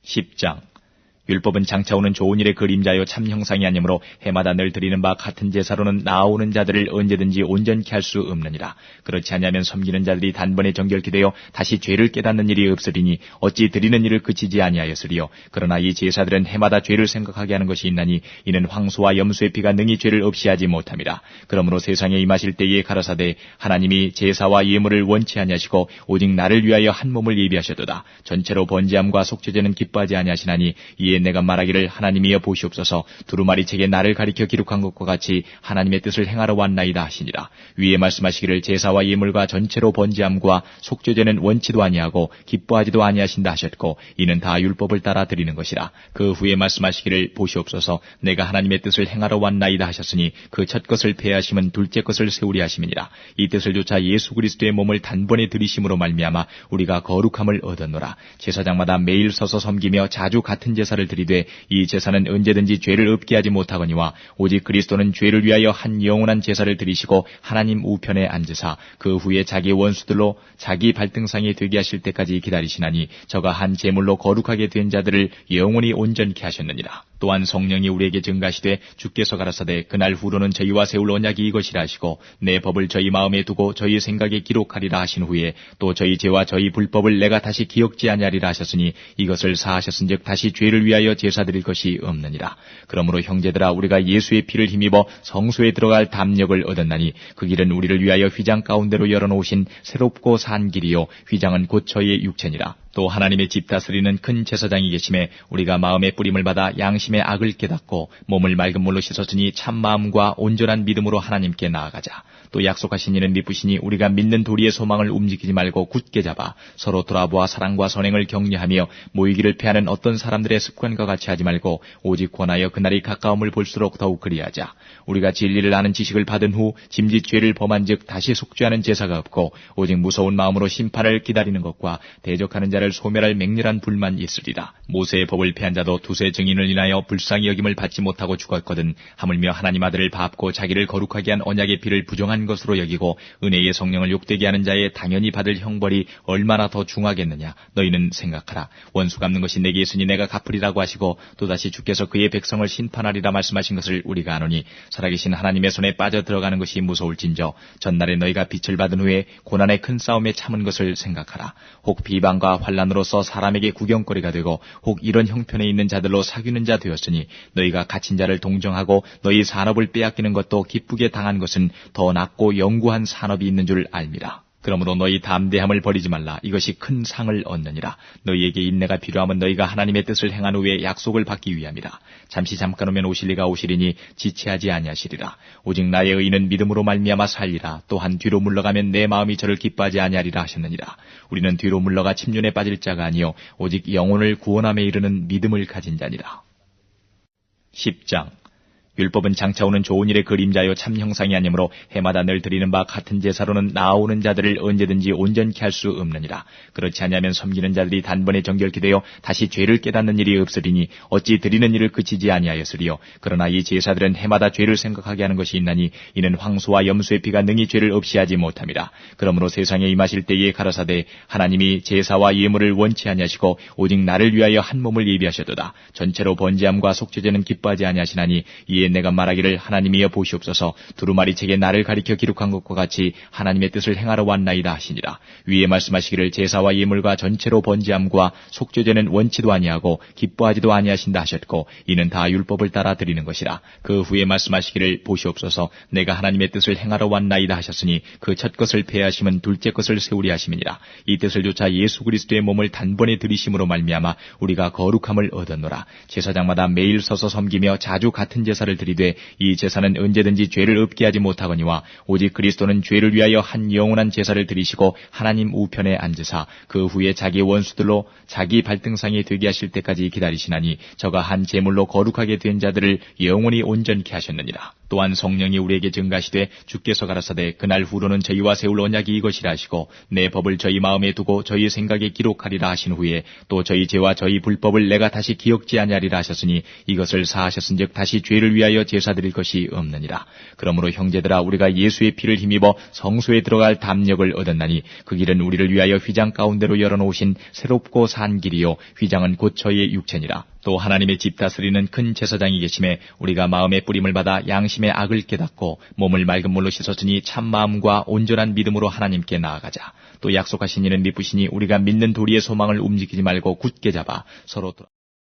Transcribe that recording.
10장. 율법은 장차 오는 좋은 일의 그림자요 참 형상이 아니므로 해마다 늘 드리는 바 같은 제사로는 나아오는 자들을 언제든지 온전케 할 수 없느니라. 그렇지 않으면 섬기는 자들이 단번에 정결케 되어 다시 죄를 깨닫는 일이 없으리니 어찌 드리는 일을 그치지 아니하였으리요. 그러나 이 제사들은 해마다 죄를 생각하게 하는 것이 있나니 이는 황소와 염소의 피가 능히 죄를 없이 하지 못함이라. 그러므로 세상에 임하실 때에 가라사대 하나님이 제사와 예물을 원치 아니하시고 오직 나를 위하여 한 몸을 예비하셨도다. 전체로 번제함과 속죄제는 기뻐하지 아니하시나니 이에 내가 말하기를 하나님이여 보시옵소서 두루마리 책에 나를 가리켜 기록한 것과 같이 하나님의 뜻을 행하러 왔나이다 하시니라. 위에 말씀하시기를 제사와 예물과 전체로 번제함과 속죄제는 원치도 아니하고 기뻐하지도 아니하신다 하셨고 이는 다 율법을 따라 드리는 것이라. 그 후에 말씀하시기를 보시옵소서 내가 하나님의 뜻을 행하러 왔나이다 하셨으니 그 첫 것을 폐하심은 둘째 것을 세우리 하심이니라. 이 뜻을 조차 예수 그리스도의 몸을 단번에 들이심으로 말미암아 우리가 거룩함을 얻었노라. 제사장마다 매일 서서 섬기며 자주 같은 제사를 드리되 이 제사는 언제든지 죄를 없게 하지 못하거니와 오직 그리스도는 죄를 위하여 한 영원한 제사를 드리시고 하나님 우편에 앉으사 그 후에 자기 원수들로 자기 발등상이 되게 하실 때까지 기다리시나니 저가 한 제물로 거룩하게 된 자들을 영원히 온전케 하셨느니라. 또한 성령이 우리에게 증가하시되 주께서 가라사대 그날 후로는 저희와 세울 언약이 이것이라 하시고 내 법을 저희 마음에 두고 저희 생각에 기록하리라 하신 후에 또 저희 죄와 저희 불법을 내가 다시 기억지 아니하리라 하셨으니 이것을 사하셨은즉 다시 죄를 위하여 제사 드릴 것이 없느니라. 그러므로 형제들아 우리가 예수의 피를 힘입어 성소에 들어갈 담력을 얻었나니 그 길은 우리를 위하여 휘장 가운데로 열어놓으신 새롭고 산 길이요 휘장은 곧 저희의 육체니라. 또 하나님의 집 다스리는 큰 제사장이 계심에 우리가 마음의 뿌림을 받아 양심의 악을 깨닫고 몸을 맑은 물로 씻었으니 참 마음과 온전한 믿음으로 하나님께 나아가자. 또 약속하신 이는 미쁘시니 우리가 믿는 도리의 소망을 움직이지 말고 굳게 잡아 서로 돌아보아 사랑과 선행을 격려하며 모이기를 패하는 어떤 사람들의 습관과 같이 하지 말고 오직 권하여 그날이 가까움을 볼수록 더욱 그리하자. 우리가 진리를 아는 지식을 받은 후 짐짓 죄를 범한 즉 다시 속죄하는 제사가 없고 오직 무서운 마음으로 심판을 기다리는 것과 대적하는 자를 소멸할 맹렬한 불만 있으리라. 모세의 법을 폐한 자도 두세 증인을 인하여 불쌍히 여김을 받지 못하고 죽었거든 하물며 하나님 아들을 밟고 자기를 거룩하게 한 언약의 피를 부정한 것으로 여기고 은혜의 성령을 욕되게 하는 자의 당연히 받을 형벌이 얼마나 더 중하겠느냐. 너희는 생각하라. 원수 갚는 것이 내게 있으니 내가 갚으리라고 하시고 또다시 주께서 그의 백성을 심판하리라 말씀하신 것을 우리가 아노니 살아계신 하나님의 손에 빠져 들어가는 것이 무서울진저 전날에 너희가 빛을 받은 후에 고난의 큰 싸움에 참은 것을 생각하라. 혹 비방과 환난으로서 사람에게 구경거리가 되고 혹 이런 형편에 있는 자들로 사귀는 자 되었으니 너희가 갇힌 자를 동정하고 너희 산업을 빼앗기는 것도 기쁘게 당한 것은 더 낫고 영구한 산업이 있는 줄 알미라. 그러므로 너희 담대함을 버리지 말라. 이것이 큰 상을 얻느니라. 너희에게 인내가 필요하면 너희가 하나님의 뜻을 행한 후에 약속을 받기 위함이라. 잠시 잠깐 오면 오실 이가 오시리니 지체하지 아니하시리라. 오직 나의 의인은 믿음으로 말미암아 살리라. 또한 뒤로 물러가면 내 마음이 저를 기뻐하지 아니하리라 하셨느니라. 우리는 뒤로 물러가 침륜에 빠질 자가 아니요 오직 영혼을 구원함에 이르는 믿음을 가진 자니라. 10장. 율법은 장차 오는 좋은 일의 그림자요 참 형상이 아니므로 해마다 늘 드리는 바 같은 제사로는 나아오는 자들을 언제든지 온전케 할 수 없느니라. 그렇지 않으면 섬기는 자들이 단번에 정결케 되어 다시 죄를 깨닫는 일이 없으리니 어찌 드리는 일을 그치지 아니하였으리요. 그러나 이 제사들은 해마다 죄를 생각하게 하는 것이 있나니 이는 황소와 염소의 피가 능히 죄를 없이 하지 못함이라. 그러므로 세상에 임하실 때에 가라사대 하나님이 제사와 예물을 원치 아니하시고 오직 나를 위하여 한 몸을 예비하셨도다. 전체로 번제함과 속죄제는 기뻐하지 아니하시나니 이에 내가 말하기를 하나님이여 보시옵소서 두루마리 책에 나를 가리켜 기록한 것과 같이 하나님의 뜻을 행하러 왔나이다 하시니라. 위에 말씀하시기를 제사와 예물과 전체로 번제함과 속죄제는 원치도 아니하고 기뻐하지도 아니하신다 하셨고 이는 다 율법을 따라 드리는 것이라. 그 후에 말씀하시기를 보시옵소서 내가 하나님의 뜻을 행하러 왔나이다 하셨으니 그 첫 것을 폐하심은 둘째 것을 세우리 하심이니라. 이 뜻을 조차 예수 그리스도의 몸을 단번에 들이심으로 말미암아 우리가 거룩함을 얻었노라. 제사장마다 매일 서서 섬기며 자주 같은 제사를 드리되 이 제사는 언제든지 죄를 없게 하지 못하거니와 오직 그리스도는 죄를 위하여 한 영원한 제사를 드리시고 하나님 우편에 앉으사 그 후에 자기 원수들로 자기 발등상이 되게 하실 때까지 기다리시나니 저가 한 제물로 거룩하게 된 자들을 영원히 온전케 하셨느니라. 또한 성령이 우리에게 증가시되 주께서 가라사대 그날 후로는 저희와 세울 언약이 이것이라 하시고 내 법을 저희 마음에 두고 저희 생각에 기록하리라 하신 후에 또 저희 죄와 저희 불법을 내가 다시 기억지 아니하리라 하셨으니 이것을 사하셨은즉 다시 죄를 위하여 제사 드릴 것이 없느니라. 그러므로 형제들아 우리가 예수의 피를 힘입어 성소에 들어갈 담력을 얻었나니 그 길은 우리를 위하여 휘장 가운데로 열어놓으신 새롭고 산 길이요 휘장은 곧 저희의 육체니라. 또 하나님의 집 다스리는 큰 제사장이 계심에 우리가 마음의 뿌림을 받아 양심의 악을 깨닫고 몸을 맑은 물로 씻었으니 참 마음과 온전한 믿음으로 하나님께 나아가자. 또 약속하신 이는 미쁘시니 우리가 믿는 도리의 소망을 움직이지 말고 굳게 잡아 서로